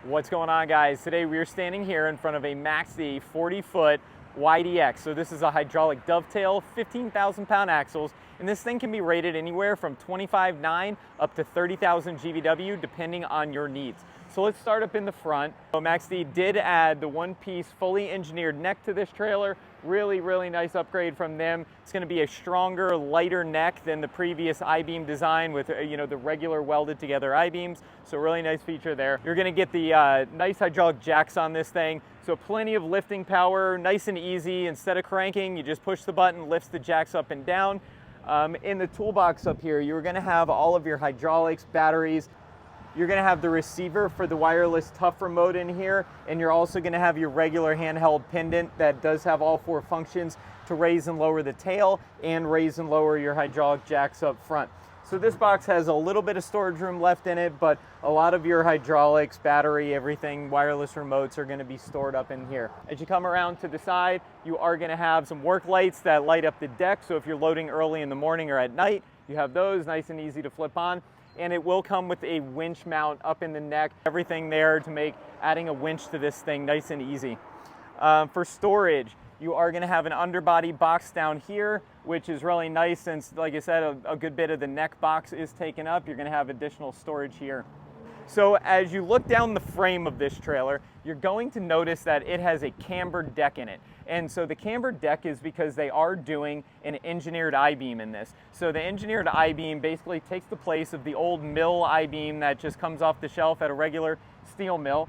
What's going on, guys? Today we are standing here in front of a Maxx-D 40-foot YDX. So this is a hydraulic dovetail, 15,000 pound axles, and this thing can be rated anywhere from 25.9 up to 30,000 GVW depending on your needs. So let's start up in the front. So Maxx-D did add the one-piece fully engineered neck to this trailer. Really nice upgrade from them. It's going to be a stronger, lighter neck than the previous I-beam design with the regular welded together I-beams. So really nice feature there. You're going to get the nice hydraulic jacks on this thing. So plenty of lifting power, nice and easy. Instead of cranking, you just push the button, lifts the jacks up and down. In the toolbox up here, you're going to have all of your hydraulics, batteries. You're going to have the receiver for the wireless tough remote in here, and you're also going to have your regular handheld pendant that does have all four functions to raise and lower the tail and raise and lower your hydraulic jacks up front. So this box has a little bit of storage room left in it, but a lot of your hydraulics, battery, everything, wireless remotes are going to be stored up in here. As you come around to the side, you are going to have some work lights that light up the deck, so if you're loading early in the morning or at night, you have those nice and easy to flip on. And it will come with a winch mount up in the neck, everything there to make adding a winch to this thing nice and easy. For storage, you are going to have an underbody box down here, which is really nice since, like I said, a good bit of the neck box is taken up. You're going to have additional storage here. So as you look down the frame of this trailer, you're going to notice that it has a cambered deck in it. And so the cambered deck is because they are doing an engineered I-beam in this. So the engineered I-beam basically takes the place of the old mill I-beam that just comes off the shelf at a regular steel mill.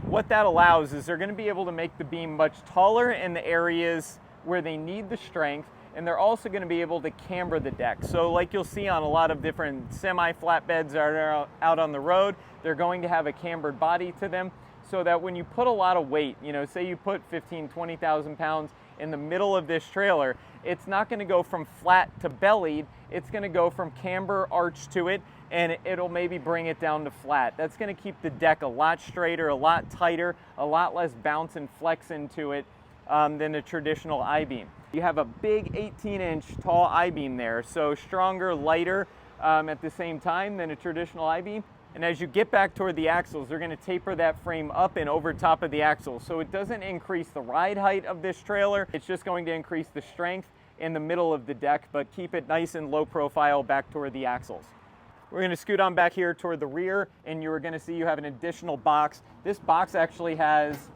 What that allows is they're going to be able to make the beam much taller in the areas where they need the strength, and they're also going to be able to camber the deck. So like you'll see on a lot of different semi-flatbeds that are out on the road, they're going to have a cambered body to them so that when you put a lot of weight, say you put 20,000 pounds in the middle of this trailer, it's not going to go from flat to bellied, it's going to go from camber arch to it, and it'll maybe bring it down to flat. That's going to keep the deck a lot straighter, a lot tighter, a lot less bounce and flex into it than a traditional I-beam. You have a big 18-inch tall I-beam there, so stronger, lighter at the same time than a traditional I-beam. And as you get back toward the axles, they're going to taper that frame up and over top of the axles. So it doesn't increase the ride height of this trailer. It's just going to increase the strength in the middle of the deck, but keep it nice and low profile back toward the axles. We're going to scoot on back here toward the rear, and you're going to see you have an additional box. This box actually has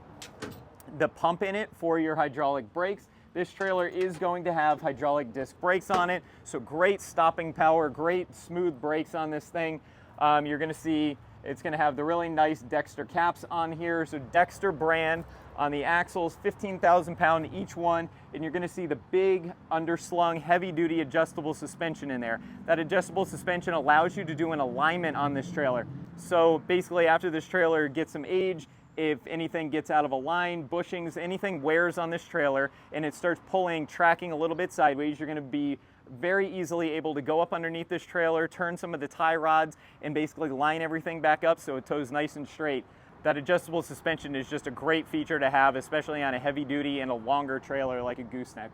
the pump in it for your hydraulic brakes. This trailer is going to have hydraulic disc brakes on it, so great stopping power, great smooth brakes on this thing. You're going to see it's going to have the really nice Dexter caps on here. So Dexter brand on the axles, 15,000 pound each one. And you're going to see the big underslung heavy duty adjustable suspension in there. That adjustable suspension allows you to do an alignment on this trailer. So basically after this trailer gets some age, if anything gets out of a line, bushings, anything wears on this trailer and it starts pulling, tracking a little bit sideways, you're going to be very easily able to go up underneath this trailer, turn some of the tie rods, and basically line everything back up so it tows nice and straight. That adjustable suspension is just a great feature to have, especially on a heavy duty and a longer trailer like a gooseneck.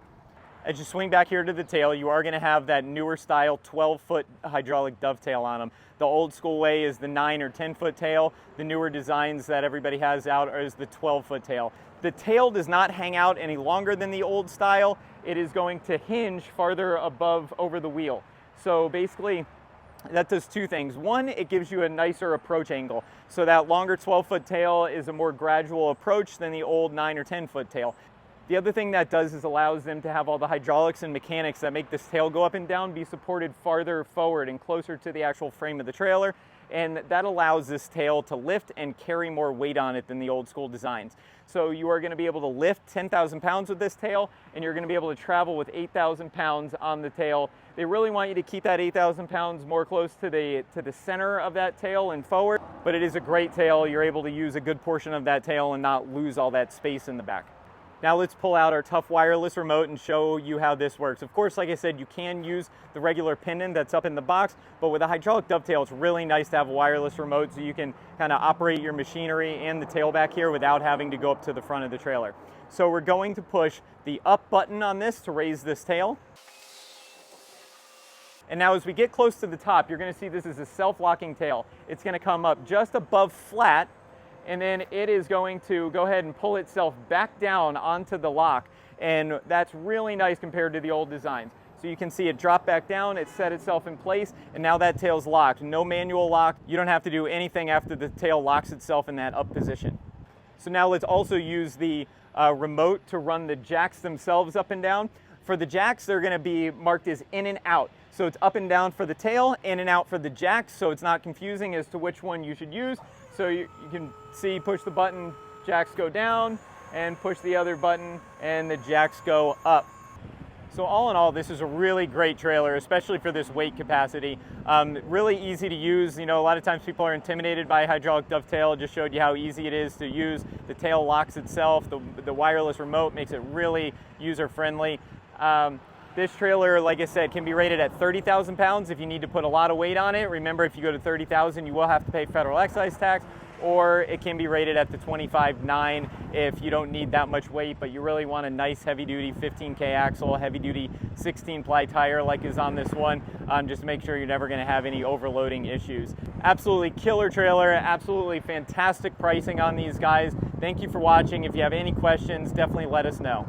As you swing back here to the tail, you are going to have that newer style 12-foot hydraulic dovetail on them. The old school way is the 9 or 10-foot tail. The newer designs that everybody has out is the 12-foot tail. The tail does not hang out any longer than the old style. It is going to hinge farther above over the wheel. So basically, that does two things. One, it gives you a nicer approach angle. So that longer 12-foot tail is a more gradual approach than the old 9 or 10-foot tail. The other thing that does is allows them to have all the hydraulics and mechanics that make this tail go up and down be supported farther forward and closer to the actual frame of the trailer. And that allows this tail to lift and carry more weight on it than the old school designs. So you are going to be able to lift 10,000 pounds with this tail, and you're going to be able to travel with 8,000 pounds on the tail. They really want you to keep that 8,000 pounds more close to the center of that tail and forward, but it is a great tail. You're able to use a good portion of that tail and not lose all that space in the back. Now let's pull out our tough wireless remote and show you how this works. Of course, like I said, you can use the regular pendant that's up in the box, but with a hydraulic dovetail, it's really nice to have a wireless remote so you can kind of operate your machinery and the tail back here without having to go up to the front of the trailer. So we're going to push the up button on this to raise this tail. And now as we get close to the top, you're going to see this is a self-locking tail. It's going to come up just above flat, and then it is going to go ahead and pull itself back down onto the lock, and that's really nice compared to the old designs. So you can see it drop back down, it set itself in place, and now that tail's locked. No manual lock. You don't have to do anything after the tail locks itself in that up position. So now let's also use the remote to run the jacks themselves up and down. For the jacks, they're gonna be marked as in and out. So it's up and down for the tail, in and out for the jacks, so it's not confusing as to which one you should use. So you can see, push the button, jacks go down, and push the other button, and the jacks go up. So all in all, this is a really great trailer, especially for this weight capacity. Really easy to use. You know, a lot of times people are intimidated by hydraulic dovetail. It just showed you how easy it is to use. The tail locks itself. The wireless remote makes it really user-friendly. This trailer, like I said, can be rated at 30,000 pounds if you need to put a lot of weight on it. Remember, if you go to 30,000, you will have to pay federal excise tax, or it can be rated at the 25.9 if you don't need that much weight, but you really want a nice heavy-duty 15K axle, heavy-duty 16-ply tire like is on this one. Just to make sure you're never gonna have any overloading issues. Absolutely killer trailer, absolutely fantastic pricing on these guys. Thank you for watching. If you have any questions, definitely let us know.